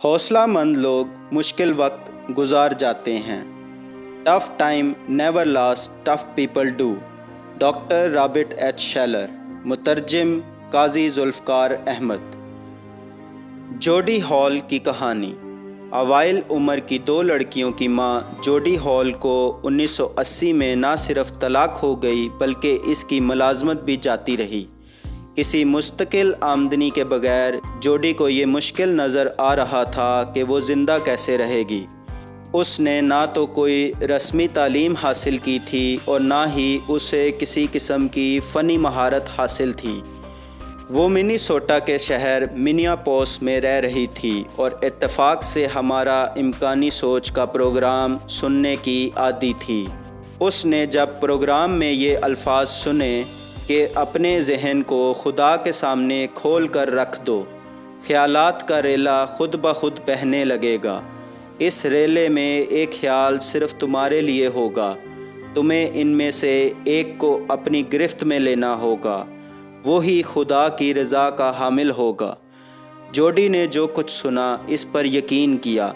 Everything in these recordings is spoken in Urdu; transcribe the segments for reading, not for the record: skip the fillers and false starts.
حوصلہ مند لوگ مشکل وقت گزار جاتے ہیں۔ Tough time never last, tough people do. Doctor Robert H Schuller, مترجم قاضی ذوالفقار احمد۔ جوڈی ہال کی کہانی۔ اوائل عمر کی دو لڑکیوں کی ماں جوڈی ہال کو 1980 میں نہ صرف طلاق ہو گئی بلکہ اس کی ملازمت بھی جاتی رہی۔ کسی مستقل آمدنی کے بغیر جوڈی کو یہ مشکل نظر آ رہا تھا کہ وہ زندہ کیسے رہے گی۔ اس نے نہ تو کوئی رسمی تعلیم حاصل کی تھی اور نہ ہی اسے کسی قسم کی فنی مہارت حاصل تھی۔ وہ منیسوٹا کے شہر منیاپوس میں رہ رہی تھی اور اتفاق سے ہمارا امکانی سوچ کا پروگرام سننے کی عادی تھی۔ اس نے جب پروگرام میں یہ الفاظ سنے کہ اپنے ذہن کو خدا کے سامنے کھول کر رکھ دو، خیالات کا ریلا خود بخود بہنے لگے گا۔ اس ریلے میں ایک خیال صرف تمہارے لیے ہوگا، تمہیں ان میں سے ایک کو اپنی گرفت میں لینا ہوگا، وہی خدا کی رضا کا حامل ہوگا۔ جوڈی نے جو کچھ سنا اس پر یقین کیا،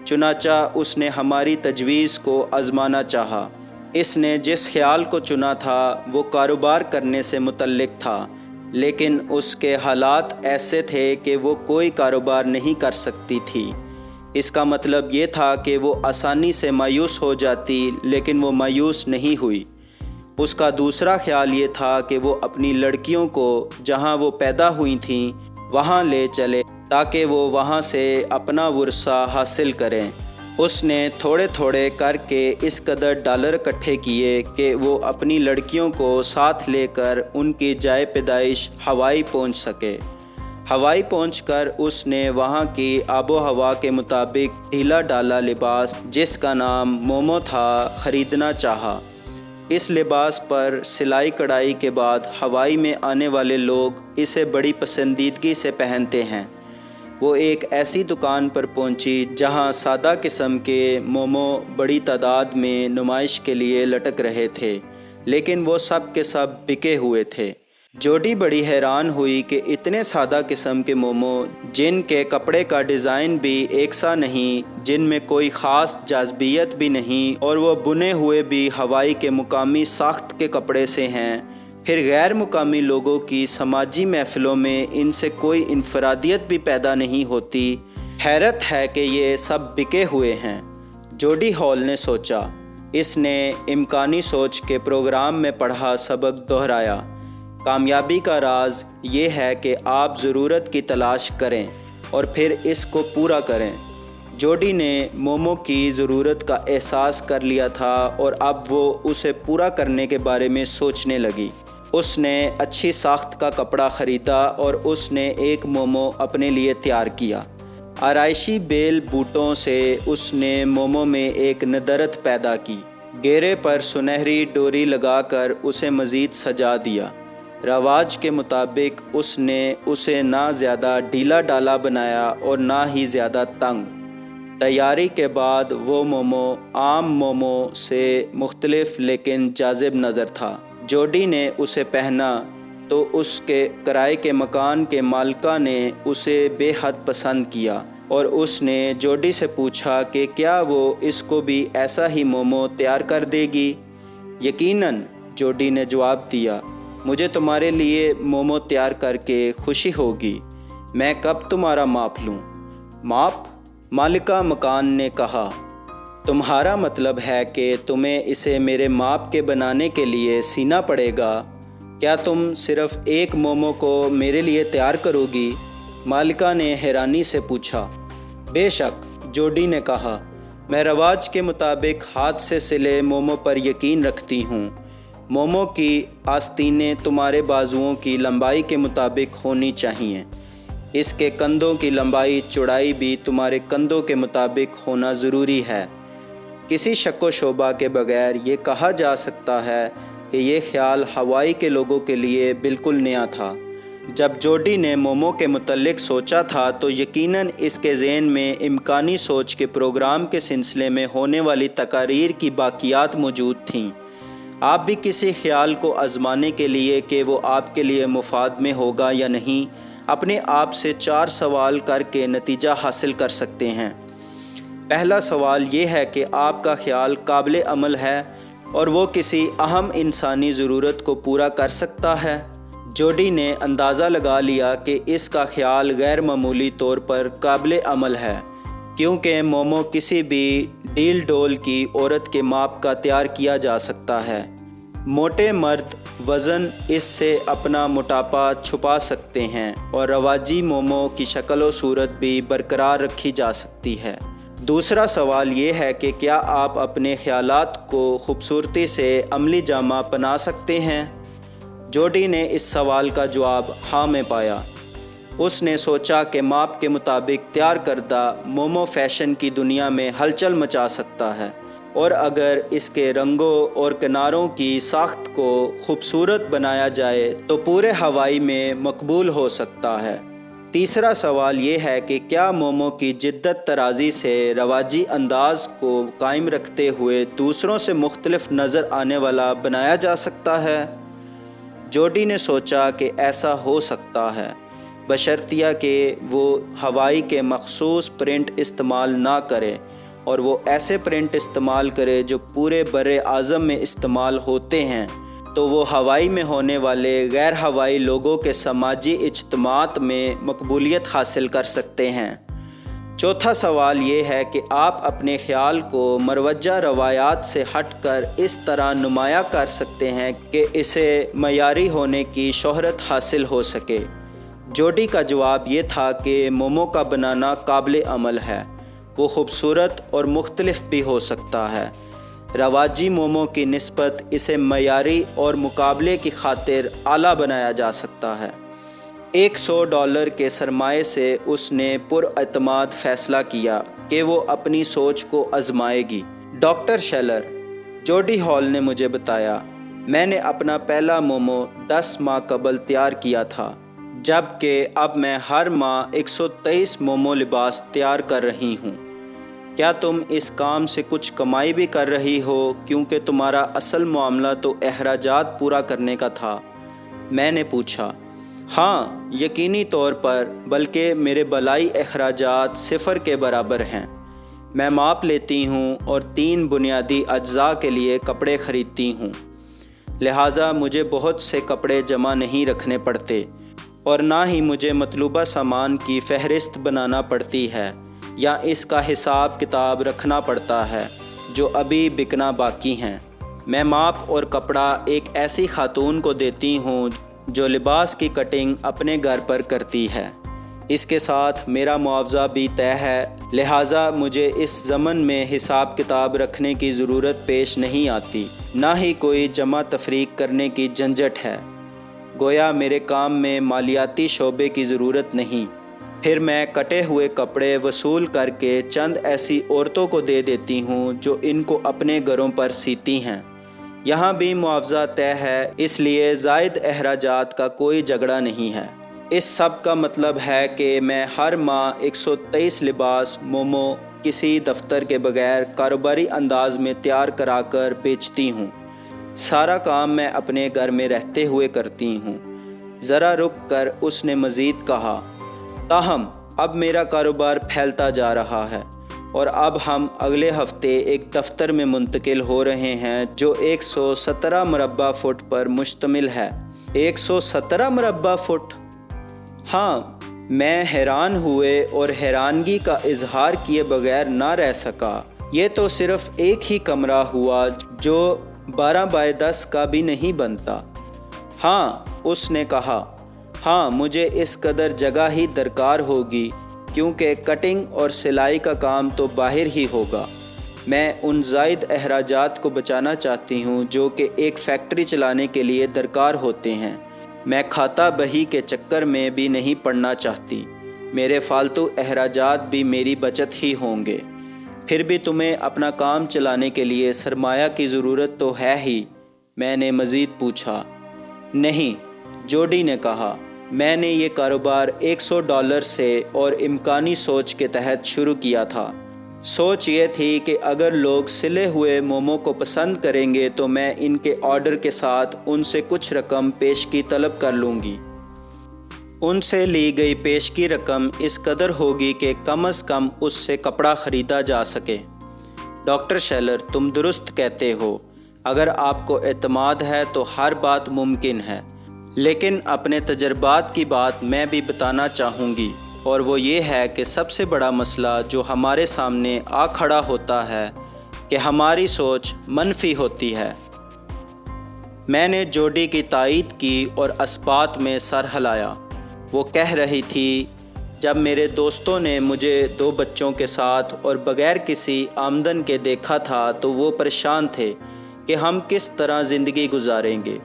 چنانچہ اس نے ہماری تجویز کو آزمانا چاہا۔ اس نے جس خیال کو چنا تھا وہ کاروبار کرنے سے متعلق تھا، لیکن اس کے حالات ایسے تھے کہ وہ کوئی کاروبار نہیں کر سکتی تھی۔ اس کا مطلب یہ تھا کہ وہ آسانی سے مایوس ہو جاتی، لیکن وہ مایوس نہیں ہوئی۔ اس کا دوسرا خیال یہ تھا کہ وہ اپنی لڑکیوں کو جہاں وہ پیدا ہوئی تھیں وہاں لے چلے تاکہ وہ وہاں سے اپنا ورثہ حاصل کریں۔ اس نے تھوڑے تھوڑے کر کے اس قدر ڈالر اکٹھے کیے کہ وہ اپنی لڑکیوں کو ساتھ لے کر ان کی جائے پیدائش ہوائی پہنچ سکے۔ ہوائی پہنچ کر اس نے وہاں کی آب و ہوا کے مطابق ڈھیلا ڈالا لباس، جس کا نام مومو تھا، خریدنا چاہا۔ اس لباس پر سلائی کڑھائی کے بعد ہوائی میں آنے والے لوگ اسے بڑی پسندیدگی سے پہنتے ہیں۔ وہ ایک ایسی دکان پر پہنچی جہاں سادہ قسم کے مومو بڑی تعداد میں نمائش کے لیے لٹک رہے تھے، لیکن وہ سب کے سب بکے ہوئے تھے۔ جوڈی بڑی حیران ہوئی کہ اتنے سادہ قسم کے مومو، جن کے کپڑے کا ڈیزائن بھی یکساں نہیں، جن میں کوئی خاص جاذبیت بھی نہیں اور وہ بنے ہوئے بھی ہوائی کے مقامی ساخت کے کپڑے سے ہیں، پھر غیر مقامی لوگوں کی سماجی محفلوں میں ان سے کوئی انفرادیت بھی پیدا نہیں ہوتی۔ حیرت ہے کہ یہ سب بکے ہوئے ہیں، جوڈی ہال نے سوچا۔ اس نے امکانی سوچ کے پروگرام میں پڑھا سبق دہرایا۔ کامیابی کا راز یہ ہے کہ آپ ضرورت کی تلاش کریں اور پھر اس کو پورا کریں۔ جوڈی نے مومو کی ضرورت کا احساس کر لیا تھا اور اب وہ اسے پورا کرنے کے بارے میں سوچنے لگی۔ اس نے اچھی ساخت کا کپڑا خریدا اور اس نے ایک مومو اپنے لیے تیار کیا۔ آرائشی بیل بوٹوں سے اس نے مومو میں ایک ندرت پیدا کی، گھیرے پر سنہری ڈوری لگا کر اسے مزید سجا دیا۔ رواج کے مطابق اس نے اسے نہ زیادہ ڈھیلا ڈالا بنایا اور نہ ہی زیادہ تنگ۔ تیاری کے بعد وہ مومو عام مومو سے مختلف لیکن جاذب نظر تھا۔ جوڈی نے اسے پہنا تو اس کے کرائے کے مکان کے مالکہ نے اسے بے حد پسند کیا اور اس نے جوڈی سے پوچھا کہ کیا وہ اس کو بھی ایسا ہی مومو تیار کر دے گی۔ یقیناً، جوڈی نے جواب دیا، مجھے تمہارے لیے مومو تیار کر کے خوشی ہوگی۔ میں کب تمہارا ماپ لوں؟ ماپ؟ مالکہ مکان نے کہا، تمہارا مطلب ہے کہ تمہیں اسے میرے ماپ کے بنانے کے لیے سینا پڑے گا؟ کیا تم صرف ایک مومو کو میرے لیے تیار کرو گی؟ مالکہ نے حیرانی سے پوچھا۔ بے شک، جوڈی نے کہا، میں رواج کے مطابق ہاتھ سے سلے مومو پر یقین رکھتی ہوں۔ مومو کی آستینیں تمہارے بازوؤں کی لمبائی کے مطابق ہونی چاہیے۔ اس کے کندھوں کی لمبائی چوڑائی بھی تمہارے کندھوں کے مطابق ہونا ضروری ہے۔ کسی شک و شبہ کے بغیر یہ کہا جا سکتا ہے کہ یہ خیال ہوائی کے لوگوں کے لیے بالکل نیا تھا۔ جب جوڈی نے مومو کے متعلق سوچا تھا تو یقیناً اس کے ذہن میں امکانی سوچ کے پروگرام کے سلسلے میں ہونے والی تقاریر کی باقیات موجود تھیں۔ آپ بھی کسی خیال کو آزمانے کے لیے کہ وہ آپ کے لیے مفاد میں ہوگا یا نہیں، اپنے آپ سے 4 سوال کر کے نتیجہ حاصل کر سکتے ہیں۔ پہلا سوال یہ ہے کہ آپ کا خیال قابل عمل ہے اور وہ کسی اہم انسانی ضرورت کو پورا کر سکتا ہے۔ جوڈی نے اندازہ لگا لیا کہ اس کا خیال غیر معمولی طور پر قابل عمل ہے، کیونکہ مومو کسی بھی ڈیل ڈول کی عورت کے ماپ کا تیار کیا جا سکتا ہے۔ موٹے مرد وزن اس سے اپنا موٹاپا چھپا سکتے ہیں اور رواجی مومو کی شکل و صورت بھی برقرار رکھی جا سکتی ہے۔ دوسرا سوال یہ ہے کہ کیا آپ اپنے خیالات کو خوبصورتی سے عملی جامہ پہنا سکتے ہیں؟ جوڈی نے اس سوال کا جواب ہاں میں پایا۔ اس نے سوچا کہ ماپ کے مطابق تیار کردہ مومو فیشن کی دنیا میں ہلچل مچا سکتا ہے، اور اگر اس کے رنگوں اور کناروں کی ساخت کو خوبصورت بنایا جائے تو پورے ہوائی میں مقبول ہو سکتا ہے۔ تیسرا سوال یہ ہے کہ کیا مومو کی جدت طرازی سے رواجی انداز کو قائم رکھتے ہوئے دوسروں سے مختلف نظر آنے والا بنایا جا سکتا ہے؟ جوڈی نے سوچا کہ ایسا ہو سکتا ہے، بشرطیہ کہ وہ ہوائی کے مخصوص پرنٹ استعمال نہ کرے، اور وہ ایسے پرنٹ استعمال کرے جو پورے بر اعظم میں استعمال ہوتے ہیں، تو وہ ہوائی میں ہونے والے غیر ہوائی لوگوں کے سماجی اجتماعات میں مقبولیت حاصل کر سکتے ہیں۔ چوتھا سوال یہ ہے کہ آپ اپنے خیال کو مروجہ روایات سے ہٹ کر اس طرح نمایاں کر سکتے ہیں کہ اسے معیاری ہونے کی شہرت حاصل ہو سکے۔ جوڈی کا جواب یہ تھا کہ مومو کا بنانا قابل عمل ہے، وہ خوبصورت اور مختلف بھی ہو سکتا ہے۔ رواجی مومو کی نسبت اسے معیاری اور مقابلے کی خاطر اعلیٰ بنایا جا سکتا ہے۔ $100 کے سرمایے سے اس نے پراعتماد فیصلہ کیا کہ وہ اپنی سوچ کو آزمائے گی۔ ڈاکٹر شیلر، جوڈی ہال نے مجھے بتایا، میں نے اپنا پہلا مومو 10 ماہ قبل تیار کیا تھا، جبکہ اب میں ہر ماہ 123 مومو لباس تیار کر رہی ہوں۔ کیا تم اس کام سے کچھ کمائی بھی کر رہی ہو، کیونکہ تمہارا اصل معاملہ تو اخراجات پورا کرنے کا تھا؟ میں نے پوچھا۔ ہاں، یقینی طور پر، بلکہ میرے بالائی اخراجات 0 کے برابر ہیں۔ میں ماپ لیتی ہوں اور 3 بنیادی اجزاء کے لیے کپڑے خریدتی ہوں، لہٰذا مجھے بہت سے کپڑے جمع نہیں رکھنے پڑتے، اور نہ ہی مجھے مطلوبہ سامان کی فہرست بنانا پڑتی ہے یا اس کا حساب کتاب رکھنا پڑتا ہے جو ابھی بکنا باقی ہیں۔ میں ماپ اور کپڑا ایک ایسی خاتون کو دیتی ہوں جو لباس کی کٹنگ اپنے گھر پر کرتی ہے۔ اس کے ساتھ میرا معاوضہ بھی طے ہے، لہٰذا مجھے اس ضمن میں حساب کتاب رکھنے کی ضرورت پیش نہیں آتی، نہ ہی کوئی جمع تفریق کرنے کی جھنجھٹ ہے۔ گویا میرے کام میں مالیاتی شعبے کی ضرورت نہیں۔ پھر میں کٹے ہوئے کپڑے وصول کر کے چند ایسی عورتوں کو دے دیتی ہوں جو ان کو اپنے گھروں پر سیتی ہیں۔ یہاں بھی معاوضہ طے ہے، اس لیے زائد اخراجات کا کوئی جھگڑا نہیں ہے۔ اس سب کا مطلب ہے کہ میں ہر ماہ 123 لباس مومو کسی دفتر کے بغیر کاروباری انداز میں تیار کرا کر بیچتی ہوں۔ سارا کام میں اپنے گھر میں رہتے ہوئے کرتی ہوں۔ ذرا رک کر اس نے مزید کہا، تاہم اب میرا کاروبار پھیلتا جا رہا ہے، اور اب ہم اگلے ہفتے ایک دفتر میں منتقل ہو رہے ہیں جو 117 مربع فٹ پر مشتمل ہے۔ 117 مربع فٹ؟ ہاں، میں حیران ہوئے اور حیرانگی کا اظہار کیے بغیر نہ رہ سکا۔ یہ تو صرف ایک ہی کمرہ ہوا جو 12 بائی 10 کا بھی نہیں بنتا۔ ہاں، اس نے کہا، ہاں مجھے اس قدر جگہ ہی درکار ہوگی، کیونکہ کٹنگ اور سلائی کا کام تو باہر ہی ہوگا۔ میں ان زائد اخراجات کو بچانا چاہتی ہوں جو کہ ایک فیکٹری چلانے کے لیے درکار ہوتے ہیں۔ میں کھاتا بہی کے چکر میں بھی نہیں پڑنا چاہتی۔ میرے فالتو اخراجات بھی میری بچت ہی ہوں گے۔ پھر بھی تمہیں اپنا کام چلانے کے لیے سرمایہ کی ضرورت تو ہے ہی، میں نے مزید پوچھا۔ نہیں، جوڈی نے کہا، میں نے یہ کاروبار $100 سے اور امکانی سوچ کے تحت شروع کیا تھا۔ سوچ یہ تھی کہ اگر لوگ سلے ہوئے مومو کو پسند کریں گے تو میں ان کے آرڈر کے ساتھ ان سے کچھ رقم پیشگی طلب کر لوں گی۔ ان سے لی گئی پیشگی رقم اس قدر ہوگی کہ کم از کم اس سے کپڑا خریدا جا سکے۔ ڈاکٹر شیلر، تم درست کہتے ہو، اگر آپ کو اعتماد ہے تو ہر بات ممکن ہے، لیکن اپنے تجربات کی بات میں بھی بتانا چاہوں گی، اور وہ یہ ہے کہ سب سے بڑا مسئلہ جو ہمارے سامنے آ کھڑا ہوتا ہے کہ ہماری سوچ منفی ہوتی ہے۔ میں نے جوڈی کی تائید کی اور اسبات میں سر ہلایا۔ وہ کہہ رہی تھی، جب میرے دوستوں نے مجھے 2 بچوں کے ساتھ اور بغیر کسی آمدن کے دیکھا تھا تو وہ پریشان تھے کہ ہم کس طرح زندگی گزاریں گے۔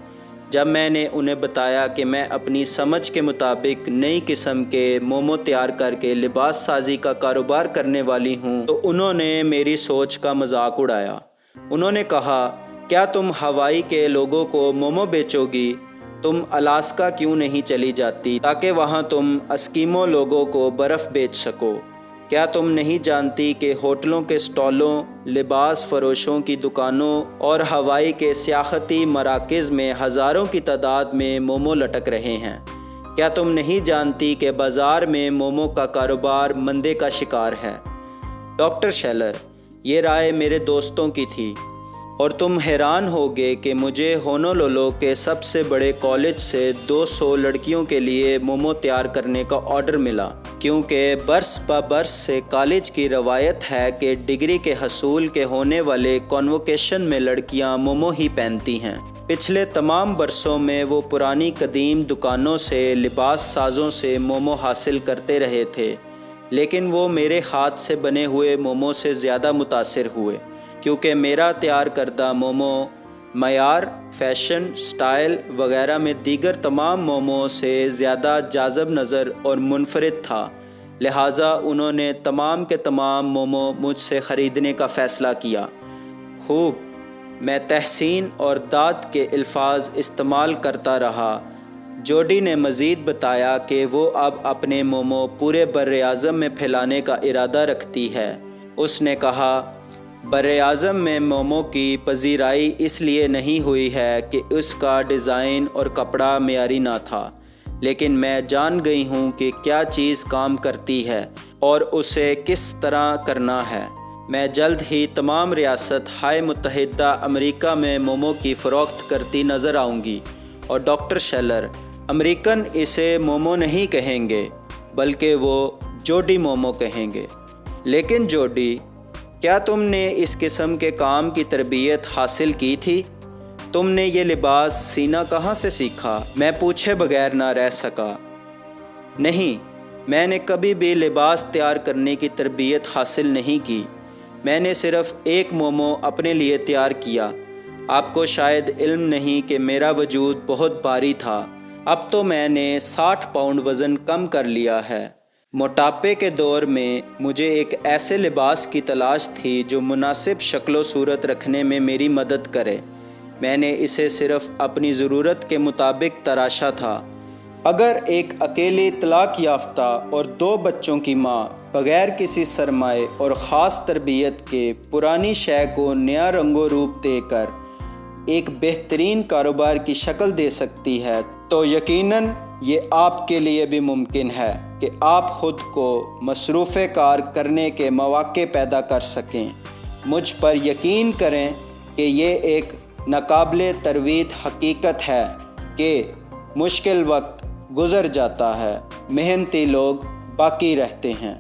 جب میں نے انہیں بتایا کہ میں اپنی سمجھ کے مطابق نئی قسم کے مومو تیار کر کے لباس سازی کا کاروبار کرنے والی ہوں تو انہوں نے میری سوچ کا مذاق اڑایا۔ انہوں نے کہا، کیا تم ہوائی کے لوگوں کو مومو بیچو گی؟ تم الاسکا کیوں نہیں چلی جاتی تاکہ وہاں تم اسکیمو لوگوں کو برف بیچ سکو؟ کیا تم نہیں جانتی کہ ہوٹلوں کے سٹالوں، لباس فروشوں کی دکانوں اور ہوائی کے سیاحتی مراکز میں ہزاروں کی تعداد میں مومو لٹک رہے ہیں؟ کیا تم نہیں جانتی کہ بازار میں مومو کا کاروبار مندے کا شکار ہے؟ ڈاکٹر شیلر، یہ رائے میرے دوستوں کی تھی، اور تم حیران ہوگے کہ مجھے ہونولولو کے سب سے بڑے کالج سے 200 لڑکیوں کے لیے مومو تیار کرنے کا آرڈر ملا، کیونکہ برس برس سے کالج کی روایت ہے کہ ڈگری کے حصول کے ہونے والے کنووکیشن میں لڑکیاں مومو ہی پہنتی ہیں۔ پچھلے تمام برسوں میں وہ پرانی قدیم دکانوں سے، لباس سازوں سے مومو حاصل کرتے رہے تھے، لیکن وہ میرے ہاتھ سے بنے ہوئے مومو سے زیادہ متاثر ہوئے، کیونکہ میرا تیار کردہ مومو معیار، فیشن، سٹائل وغیرہ میں دیگر تمام مومو سے زیادہ جاذب نظر اور منفرد تھا، لہٰذا انہوں نے تمام کے تمام مومو مجھ سے خریدنے کا فیصلہ کیا۔ خوب، میں تحسین اور داد کے الفاظ استعمال کرتا رہا۔ جوڈی نے مزید بتایا کہ وہ اب اپنے مومو پورے براعظم میں پھیلانے کا ارادہ رکھتی ہے۔ اس نے کہا، براعظم میں مومو کی پذیرائی اس لیے نہیں ہوئی ہے کہ اس کا ڈیزائن اور کپڑا معیاری نہ تھا، لیکن میں جان گئی ہوں کہ کیا چیز کام کرتی ہے اور اسے کس طرح کرنا ہے۔ میں جلد ہی تمام ریاست ہائے متحدہ امریکہ میں مومو کی فروخت کرتی نظر آؤں گی، اور ڈاکٹر شیلر، امریکن اسے مومو نہیں کہیں گے بلکہ وہ جوڈی مومو کہیں گے۔ لیکن جوڈی، کیا تم نے اس قسم کے کام کی تربیت حاصل کی تھی؟ تم نے یہ لباس سینا کہاں سے سیکھا؟ میں پوچھے بغیر نہ رہ سکا۔ نہیں، میں نے کبھی بھی لباس تیار کرنے کی تربیت حاصل نہیں کی۔ میں نے صرف ایک مومو اپنے لیے تیار کیا۔ آپ کو شاید علم نہیں کہ میرا وجود بہت بھاری تھا۔ اب تو میں نے 60 پاؤنڈ وزن کم کر لیا ہے۔ موٹاپے کے دور میں مجھے ایک ایسے لباس کی تلاش تھی جو مناسب شکل و صورت رکھنے میں میری مدد کرے۔ میں نے اسے صرف اپنی ضرورت کے مطابق تراشا تھا۔ اگر ایک اکیلی طلاق یافتہ اور 2 بچوں کی ماں بغیر کسی سرمائے اور خاص تربیت کے پرانی شے کو نیا رنگ و روپ دے کر ایک بہترین کاروبار کی شکل دے سکتی ہے تو یقیناً یہ آپ کے لیے بھی ممکن ہے کہ آپ خود کو مصروف کار کرنے کے مواقع پیدا کر سکیں۔ مجھ پر یقین کریں کہ یہ ایک ناقابل ترویج حقیقت ہے کہ مشکل وقت گزر جاتا ہے، محنتی لوگ باقی رہتے ہیں۔